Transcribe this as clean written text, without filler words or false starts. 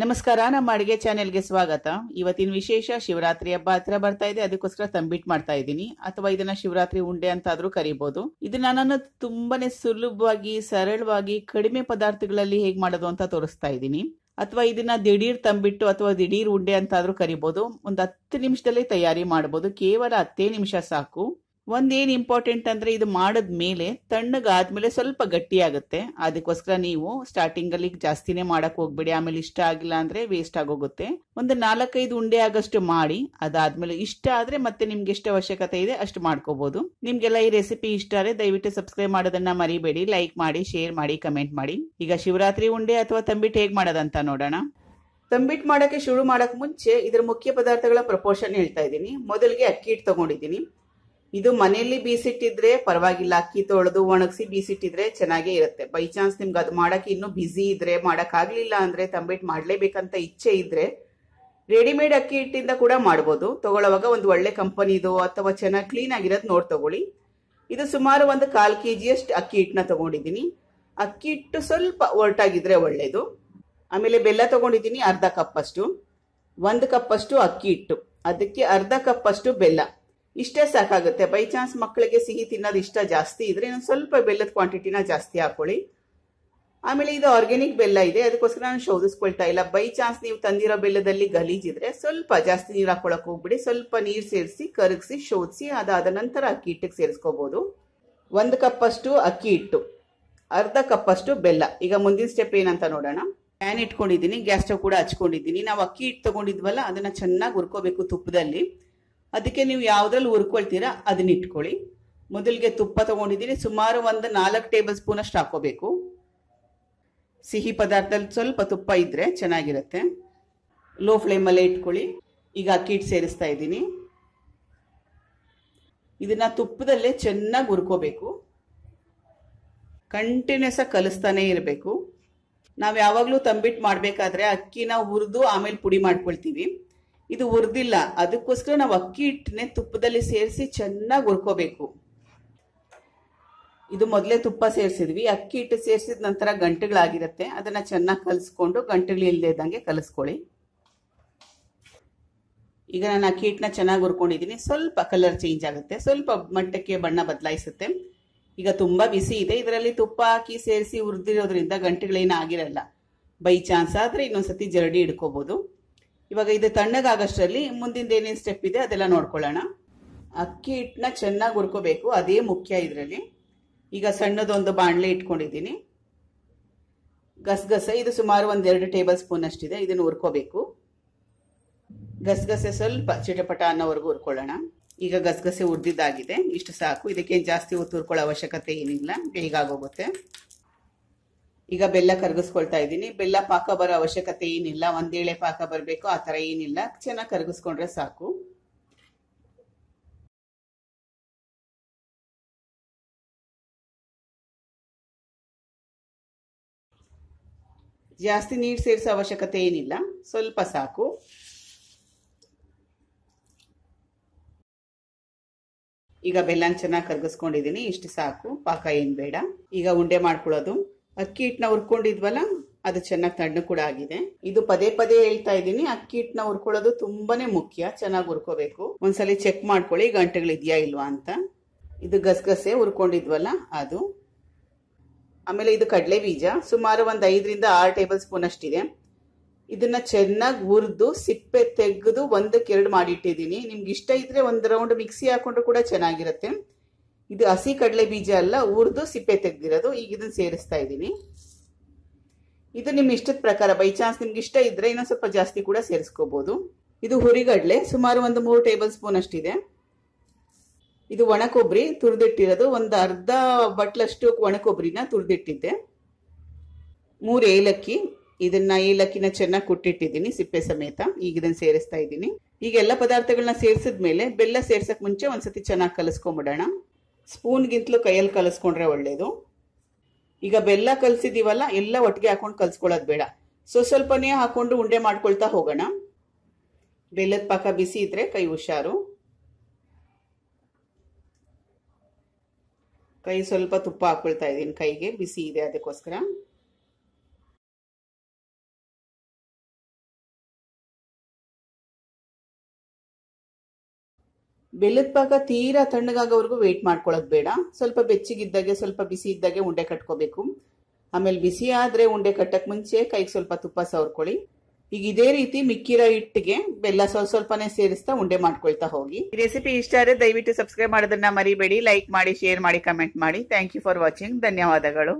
ನಮಸ್ಕಾರ, ನಮ್ಮ ಅಡಿಗೆ ಚಾನೆಲ್ಗೆ ಸ್ವಾಗತ. ಇವತ್ತಿನ ವಿಶೇಷ ಶಿವರಾತ್ರಿ ಹಬ್ಬ ಹತ್ರ ಬರ್ತಾ ಇದೆ. ಅದಕ್ಕೋಸ್ಕರ ತಂಬಿಟ್ ಮಾಡ್ತಾ ಇದ್ದೀನಿ, ಅಥವಾ ಇದನ್ನ ಶಿವರಾತ್ರಿ ಉಂಡೆ ಅಂತಾದ್ರೂ ಕರಿಬಹುದು. ಇದನ್ನ ನಾನು ತುಂಬಾನೇ ಸುಲಭವಾಗಿ, ಸರಳವಾಗಿ, ಕಡಿಮೆ ಪದಾರ್ಥಗಳಲ್ಲಿ ಹೇಗ್ ಮಾಡೋದು ಅಂತ ತೋರಿಸ್ತಾ ಇದ್ದೀನಿ. ಅಥವಾ ಇದನ್ನ ದಿಢೀರ್ ತಂಬಿಟ್ಟು ಅಥವಾ ದಿಢೀರ್ ಉಂಡೆ ಅಂತಾದ್ರೂ ಕರಿಬಹುದು. ಒಂದು 10 ನಿಮಿಷದಲ್ಲಿ ತಯಾರಿ ಮಾಡಬಹುದು. ಕೇವಲ 10 ನಿಮಿಷ ಸಾಕು. ಒಂದೇನ್ ಇಂಪಾರ್ಟೆಂಟ್ ಅಂದ್ರೆ, ಇದು ಮಾಡದ್ಮೇಲೆ ತಣ್ಣಗಾದ್ಮೇಲೆ ಸ್ವಲ್ಪ ಗಟ್ಟಿ ಆಗುತ್ತೆ. ಅದಕ್ಕೋಸ್ಕರ ನೀವು ಸ್ಟಾರ್ಟಿಂಗ್ ಅಲ್ಲಿ ಜಾಸ್ತಿನೇ ಮಾಡಕ್ ಹೋಗ್ಬೇಡಿ. ಆಮೇಲೆ ಇಷ್ಟ ಆಗಿಲ್ಲ ಅಂದ್ರೆ ವೇಸ್ಟ್ ಆಗೋಗುತ್ತೆ. ಒಂದು 4-5 ಉಂಡೆ ಆಗಷ್ಟು ಮಾಡಿ, ಅದಾದ್ಮೇಲೆ ಇಷ್ಟ ಆದ್ರೆ ಮತ್ತೆ ನಿಮ್ಗೆ ಎಷ್ಟು ಅವಶ್ಯಕತೆ ಇದೆ ಅಷ್ಟು ಮಾಡ್ಕೋಬಹುದು. ನಿಮ್ಗೆಲ್ಲ ಈ ರೆಸಿಪಿ ಇಷ್ಟ ಆದ್ರೆ ದಯವಿಟ್ಟು ಸಬ್ಸ್ಕ್ರೈಬ್ ಮಾಡೋದನ್ನ ಮರಿಬೇಡಿ. ಲೈಕ್ ಮಾಡಿ, ಶೇರ್ ಮಾಡಿ, ಕಮೆಂಟ್ ಮಾಡಿ. ಈಗ ಶಿವರಾತ್ರಿ ಉಂಡೆ ಅಥವಾ ತಂಬಿಟ್ಟು ಹೇಗ್ ಮಾಡೋದಂತ ನೋಡೋಣ. ತಂಬಿಟ್ಟು ಮಾಡಕ್ಕೆ ಶುರು ಮಾಡಕ್ ಮುಂಚೆ ಇದ್ರ ಮುಖ್ಯ ಪದಾರ್ಥಗಳ ಪ್ರಪೋರ್ಷನ್ ಹೇಳ್ತಾ ಇದ್ದೀನಿ. ಮೊದಲಿಗೆ ಅಕ್ಕಿ ಹಿಟ್ಟು ತಗೊಂಡಿದ್ದೀನಿ. ಇದು ಮನೆಯಲ್ಲಿ ಬೀಸಿಟ್ಟಿದ್ರೆ ಪರವಾಗಿಲ್ಲ, ಅಕ್ಕಿ ತೊಳೆದು ಒಣಗಿಸಿ ಬೀಸಿಟ್ಟಿದ್ರೆ ಚೆನ್ನಾಗೇ ಇರುತ್ತೆ. ಬೈ ಚಾನ್ಸ್ ನಿಮ್ಗೆ ಅದು ಮಾಡಕ್ಕೆ ಇನ್ನೂ ಬಿಸಿ ಇದ್ರೆ, ಮಾಡಕ್ ಆಗ್ಲಿಲ್ಲ ಅಂದ್ರೆ, ತಂಬಿಟ್ಟು ಮಾಡ್ಲೇಬೇಕಂತ ಇಚ್ಛೆ ಇದ್ರೆ ರೆಡಿಮೇಡ್ ಅಕ್ಕಿ ಹಿಟ್ಟಿಂದ ಕೂಡ ಮಾಡ್ಬೋದು. ತಗೊಳ್ಳೋವಾಗ ಒಂದು ಒಳ್ಳೆ ಕಂಪನಿದು ಅಥವಾ ಚೆನ್ನಾಗಿ ಕ್ಲೀನ್ ಆಗಿರೋದು ನೋಡಿ ತಗೊಳ್ಳಿ. ಇದು ಸುಮಾರು ಒಂದು 1/4 kg ಅಕ್ಕಿ ಹಿಟ್ಟನ್ನ ತಗೊಂಡಿದ್ದೀನಿ. ಅಕ್ಕಿ ಹಿಟ್ಟು ಸ್ವಲ್ಪ ಒರಟಾಗಿದ್ರೆ ಒಳ್ಳೇದು. ಆಮೇಲೆ ಬೆಲ್ಲ ತಗೊಂಡಿದ್ದೀನಿ, ಅರ್ಧ ಕಪ್ ಅಷ್ಟು. 1 ಕಪ್ ಅಷ್ಟು ಅಕ್ಕಿ ಹಿಟ್ಟು, ಅದಕ್ಕೆ ಅರ್ಧ ಕಪ್ ಅಷ್ಟು ಬೆಲ್ಲ. ಇಷ್ಟೇ ಸಾಕಾಗುತ್ತೆ. ಬೈ ಚಾನ್ಸ್ ಮಕ್ಕಳಿಗೆ ಸಿಹಿ ತಿನ್ನೋದು ಇಷ್ಟ ಜಾಸ್ತಿ ಇದ್ರೆ ಇನ್ನೊಂದು ಸ್ವಲ್ಪ ಬೆಲ್ಲದ ಕ್ವಾಂಟಿಟಿನ ಜಾಸ್ತಿ ಹಾಕೊಳ್ಳಿ. ಆಮೇಲೆ ಇದು ಆರ್ಗ್ಯಾನಿಕ್ ಬೆಲ್ಲ ಇದೆ, ಅದಕ್ಕೋಸ್ಕರ ನಾನು ಶೋಧಿಸ್ಕೊಳ್ತಾ ಇಲ್ಲ. ಬೈ ಚಾನ್ಸ್ ನೀವು ತಂದಿರೋ ಬೆಲ್ಲದಲ್ಲಿ ಗಲೀಜಿದ್ರೆ ಸ್ವಲ್ಪ ಜಾಸ್ತಿ ನೀರು ಹಾಕೊಳಕ್ ಹೋಗ್ಬಿಡಿ. ಸ್ವಲ್ಪ ನೀರು ಸೇರಿಸಿ ಕರಗಿಸಿ ಶೋಧಿಸಿ ಅದಾದ ನಂತರ ಅಕ್ಕಿ ಹಿಟ್ಟಿಗೆ ಸೇರಿಸ್ಕೋಬಹುದು. 1 ಕಪ್ ಅಷ್ಟು ಅಕ್ಕಿ ಹಿಟ್ಟು, ಅರ್ಧ ಕಪ್ ಅಷ್ಟು ಬೆಲ್ಲ. ಈಗ ಮುಂದಿನ ಸ್ಟೆಪ್ ಏನಂತ ನೋಡೋಣ. ಪ್ಯಾನ್ ಇಟ್ಕೊಂಡಿದ್ದೀನಿ, ಗ್ಯಾಸ್ ಸ್ಟವ್ ಕೂಡ ಹಚ್ಕೊಂಡಿದ್ದೀನಿ. ನಾವು ಅಕ್ಕಿ ಹಿಟ್ಟು ತಗೊಂಡಿದ್ವಲ್ಲ ಅದನ್ನ ಚೆನ್ನಾಗಿ ಹುರ್ಕೋಬೇಕು ತುಪ್ಪದಲ್ಲಿ. ಅದಕ್ಕೆ ನೀವು ಯಾವ್ದ್ರಲ್ಲಿ ಹುರ್ಕೊಳ್ತೀರಾ ಅದನ್ನ ಇಟ್ಕೊಳ್ಳಿ. ಮೊದಲಿಗೆ ತುಪ್ಪ ತಗೊಂಡಿದ್ದೀನಿ, ಸುಮಾರು ಒಂದು 4 ಟೇಬಲ್ ಸ್ಪೂನ್ ಅಷ್ಟು ಹಾಕೋಬೇಕು. ಸಿಹಿ ಪದಾರ್ಥದಲ್ಲಿ ಸ್ವಲ್ಪ ತುಪ್ಪ ಇದ್ರೆ ಚೆನ್ನಾಗಿರುತ್ತೆ. ಲೋ ಫ್ಲೇಮಲ್ಲೇ ಇಟ್ಕೊಳ್ಳಿ. ಈಗ ಅಕ್ಕಿ ಹಿಟ್ಟು ಸೇರಿಸ್ತಾ ಇದ್ದೀನಿ. ಇದನ್ನ ತುಪ್ಪದಲ್ಲೇ ಚೆನ್ನಾಗಿ ಹುರ್ಕೋಬೇಕು. ಕಂಟಿನ್ಯೂಸ್ ಆಗಿ ಕಲಿಸ್ತಾನೆ ಇರಬೇಕು. ನಾವು ಯಾವಾಗಲೂ ತಂಬಿಟ್ಟು ಮಾಡಬೇಕಾದ್ರೆ ಅಕ್ಕಿನ ಹುರಿದು ಆಮೇಲೆ ಪುಡಿ ಮಾಡ್ಕೊಳ್ತೀವಿ. ಇದು ಹುರಿದಿಲ್ಲ, ಅದಕ್ಕೋಸ್ಕರ ನಾವು ಅಕ್ಕಿ ಹಿಟ್ಟನ್ನೇ ತುಪ್ಪದಲ್ಲಿ ಸೇರಿಸಿ ಚೆನ್ನಾಗಿ ಹುರ್ಕೋಬೇಕು. ಇದು ಮೊದಲೇ ತುಪ್ಪ ಸೇರಿಸಿದ್ವಿ, ಅಕ್ಕಿ ಹಿಟ್ಟು ಸೇರಿಸಿದ ನಂತರ ಗಂಟೆಗಳಾಗಿರುತ್ತೆ. ಅದನ್ನ ಚೆನ್ನಾಗಿ ಕಲಿಸ್ಕೊಂಡು ಗಂಟೆಗಳು ಇಲ್ಲದೆ ಇದ್ದಂಗೆ ಕಲಿಸ್ಕೊಳ್ಳಿ. ಈಗ ನಾನು ಅಕ್ಕಿ ಹಿಟ್ಟನ್ನ ಚೆನ್ನಾಗಿ ಹುರ್ಕೊಂಡಿದ್ದೀನಿ. ಸ್ವಲ್ಪ ಕಲರ್ ಚೇಂಜ್ ಆಗುತ್ತೆ, ಸ್ವಲ್ಪ ಮಟ್ಟಕ್ಕೆ ಬಣ್ಣ ಬದಲಾಯಿಸುತ್ತೆ. ಈಗ ತುಂಬಾ ಬಿಸಿ ಇದೆ, ಇದರಲ್ಲಿ ತುಪ್ಪ ಹಾಕಿ ಸೇರಿಸಿ ಹುರಿದಿರೋದ್ರಿಂದ ಗಂಟೆಗಳೇನು ಆಗಿರಲ್ಲ. ಬೈ ಚಾನ್ಸ್ ಆದ್ರೆ ಇನ್ನೊಂದ್ಸತಿ ಜರಡಿ ಇಡ್ಕೋಬಹುದು. ಇವಾಗ ಇದು ತಣ್ಣಗಾಗಷ್ಟರಲ್ಲಿ ಮುಂದಿನ ಏನೇನು ಸ್ಟೆಪ್ ಇದೆ ಅದೆಲ್ಲ ನೋಡ್ಕೊಳ್ಳೋಣ. ಅಕ್ಕಿ ಹಿಟ್ಟನ್ನ ಚೆನ್ನಾಗಿ ಹುರ್ಕೋಬೇಕು, ಅದೇ ಮುಖ್ಯ ಇದರಲ್ಲಿ. ಈಗ ಸಣ್ಣದೊಂದು ಬಾಣಲೆ ಇಟ್ಕೊಂಡಿದ್ದೀನಿ. ಗಸಗಸೆ ಇದು ಸುಮಾರು 1-2 ಟೇಬಲ್ ಸ್ಪೂನ್ ಅಷ್ಟಿದೆ. ಇದನ್ನು ಹುರ್ಕೋಬೇಕು. ಗಸಗಸೆ ಸ್ವಲ್ಪ ಚಿಟಪಟ ಅನ್ನೋವರೆಗೂ ಹುರ್ಕೊಳ್ಳೋಣ. ಈಗ ಗಸಗಸೆ ಹುರಿದಿದ್ದಾಗಿದೆ, ಇಷ್ಟು ಸಾಕು. ಇದಕ್ಕೇನು ಜಾಸ್ತಿ ಹೊತ್ತು ಹುರ್ಕೊಳ್ಳೋ ಅವಶ್ಯಕತೆ ಏನಿಲ್ಲ, ಬೇಗ ಆಗೋಗುತ್ತೆ. ಈಗ ಬೆಲ್ಲ ಕರಗಿಸ್ಕೊಳ್ತಾ ಇದ್ದೀನಿ. ಬೆಲ್ಲ ಪಾಕ ಬರೋ ಅವಶ್ಯಕತೆ ಏನಿಲ್ಲ, ಒಂದೇಳೆ ಪಾಕ ಬರಬೇಕು ಆ ತರ ಏನಿಲ್ಲ. ಚೆನ್ನಾಗಿ ಕರಗಿಸ್ಕೊಂಡ್ರೆ ಸಾಕು. ಜಾಸ್ತಿ ನೀರು ಸೇರಿಸೋ ಅವಶ್ಯಕತೆ ಏನಿಲ್ಲ, ಸ್ವಲ್ಪ ಸಾಕು. ಈಗ ಬೆಲ್ಲನ ಚೆನ್ನಾಗಿ ಕರಗಿಸ್ಕೊಂಡಿದ್ದೀನಿ, ಇಷ್ಟು ಸಾಕು. ಪಾಕ ಏನ್ ಬೇಡ. ಈಗ ಉಂಡೆ ಮಾಡ್ಕೊಳ್ಳೋದು. ಅಕ್ಕಿ ಹಿಟ್ಟನ್ನ ಹುರ್ಕೊಂಡಿದ್ವಲ್ಲ ಅದು ಚೆನ್ನಾಗಿ ತಣ್ಣು ಕೂಡ ಆಗಿದೆ. ಇದು ಪದೇ ಪದೇ ಹೇಳ್ತಾ ಇದ್ದೀನಿ, ಅಕ್ಕಿ ಹಿಟ್ಟನ್ನ ಹುರ್ಕೊಳ್ಳೋದು ತುಂಬಾನೇ ಮುಖ್ಯ. ಚೆನ್ನಾಗಿ ಹುರ್ಕೋಬೇಕು. ಒಂದ್ಸಲಿ ಚೆಕ್ ಮಾಡ್ಕೊಳ್ಳಿ ಗಂಟೆಗಳಿದ್ಯಾ ಇಲ್ವಾ ಅಂತ. ಇದು ಗಸಗಸೆ ಹುರ್ಕೊಂಡಿದ್ವಲ್ಲ ಅದು. ಆಮೇಲೆ ಇದು ಕಡಲೆ ಬೀಜ, ಸುಮಾರು ಒಂದು 5-6 ಟೇಬಲ್ ಸ್ಪೂನ್ ಅಷ್ಟಿದೆ. ಇದನ್ನ ಚೆನ್ನಾಗಿ ಹುರಿದು ಸಿಪ್ಪೆ ತೆಗೆದು 1-2 ಮಾಡಿಟ್ಟಿದ್ದೀನಿ. ನಿಮ್ಗೆ ಇಷ್ಟ ಇದ್ರೆ 1 ರೌಂಡ್ ಮಿಕ್ಸಿ ಹಾಕೊಂಡ್ರು ಕೂಡ ಚೆನ್ನಾಗಿರುತ್ತೆ. ಇದು ಹಸಿ ಕಡಲೆ ಬೀಜ ಅಲ್ಲ, ಹುರಿದು ಸಿಪ್ಪೆ ತೆಗ್ದಿರೋದು. ಈಗ ಇದನ್ನ ಸೇರಿಸ್ತಾ ಇದ್ದೀನಿ. ಇದು ನಿಮ್ ಇಷ್ಟದ ಪ್ರಕಾರ. ಬೈ ಚಾನ್ಸ್ ನಿಮ್ಗೆ ಇಷ್ಟ ಇದ್ರೆ ಇನ್ನೊಂದು ಸ್ವಲ್ಪ ಜಾಸ್ತಿ ಕೂಡ ಸೇರಿಸ್ಕೋಬಹುದು. ಇದು ಹುರಿಗಡ್ಲೆ, ಸುಮಾರು ಒಂದು 3 ಟೇಬಲ್ ಸ್ಪೂನ್ ಅಷ್ಟಿದೆ. ಇದು ಒಣ ಕೊಬ್ಬರಿ ತುರಿದಿಟ್ಟಿರೋದು, ಒಂದು ಅರ್ಧ ಬಟ್ಲಷ್ಟು ಒಣ ಕೊಬ್ಬರಿನ ತುರಿದಿಟ್ಟಿದ್ದೆ. 3 ಏಲಕ್ಕಿ, ಇದನ್ನ ಏಲಕ್ಕಿನ ಚೆನ್ನಾಗಿ ಕುಟ್ಟಿಟ್ಟಿದ್ದೀನಿ ಸಿಪ್ಪೆ ಸಮೇತ. ಈಗ ಇದನ್ನ ಸೇರಿಸ್ತಾ ಇದ್ದೀನಿ. ಈಗ ಎಲ್ಲ ಪದಾರ್ಥಗಳನ್ನ ಸೇರಿಸಿದ್ಮೇಲೆ ಬೆಲ್ಲ ಸೇರ್ಸಕ್ ಮುಂಚೆ ಒಂದ್ಸತಿ ಚೆನ್ನಾಗಿ ಕಲಿಸ್ಕೊಂಡ್ಬಿಡೋಣ. ಸ್ಪೂನ್ಗಿಂತಲೂ ಕೈಯಲ್ಲಿ ಕಲಿಸ್ಕೊಂಡ್ರೆ ಒಳ್ಳೇದು. ಈಗ ಬೆಲ್ಲ ಕಲಸಿದೀವಲ್ಲ, ಎಲ್ಲ ಒಟ್ಟಿಗೆ ಹಾಕೊಂಡು ಕಲ್ಸ್ಕೊಳ್ಳೋದು ಬೇಡ. ಸ್ವಲ್ಪನೇ ಹಾಕೊಂಡು ಉಂಡೆ ಮಾಡ್ಕೊಳ್ತಾ ಹೋಗೋಣ. ಬೆಲ್ಲದ ಪಾಕ ಬಿಸಿ ಇದ್ರೆ ಕೈ ಹುಷಾರು. ಕೈ ಸ್ವಲ್ಪ ತುಪ್ಪ ಹಾಕೊಳ್ತಾ ಇದ್ದೀನಿ, ಕೈಗೆ ಬಿಸಿ ಇದೆ ಅದಕ್ಕೋಸ್ಕರ. ಬೆಲ್ಲದ ಪಾಕ ತೀರಾ ತಣ್ಣಗಾಗೋವರೆಗೂ ವೇಟ್ ಮಾಡ್ಕೊಳ್ಳೋದು ಬೇಡ. ಸ್ವಲ್ಪ ಬೆಚ್ಚಗಿದ್ದಾಗೆ ಸ್ವಲ್ಪ ಬಿಸಿ ಇದ್ದಾಗೆ ಉಂಡೆ ಕಟ್ಕೋಬೇಕು. ಆಮೇಲೆ ಬಿಸಿ ಆದ್ರೆ ಉಂಡೆ ಕಟ್ಟಕ್ ಮುಂಚೆ ಕೈಗೆ ಸ್ವಲ್ಪ ತುಪ್ಪ ಸವರ್ಕೊಳ್ಳಿ. ಈಗ ಇದೇ ರೀತಿ ಮಿಕ್ಕಿರೋ ಹಿಟ್ಟಿಗೆ ಬೆಲ್ಲ ಸ್ವಲ್ಪನೇ ಸೇರಿಸ್ತಾ ಉಂಡೆ ಮಾಡ್ಕೊಳ್ತಾ ಹೋಗಿ. ಈ ರೆಸಿಪಿ ಇಷ್ಟ ಆದರೆ ದಯವಿಟ್ಟು ಸಬ್ಸ್ಕ್ರೈಬ್ ಮಾಡೋದನ್ನ ಮರಿಬೇಡಿ. ಲೈಕ್ ಮಾಡಿ, ಶೇರ್ ಮಾಡಿ, ಕಮೆಂಟ್ ಮಾಡಿ. Thank you for watching. ಧನ್ಯವಾದಗಳು.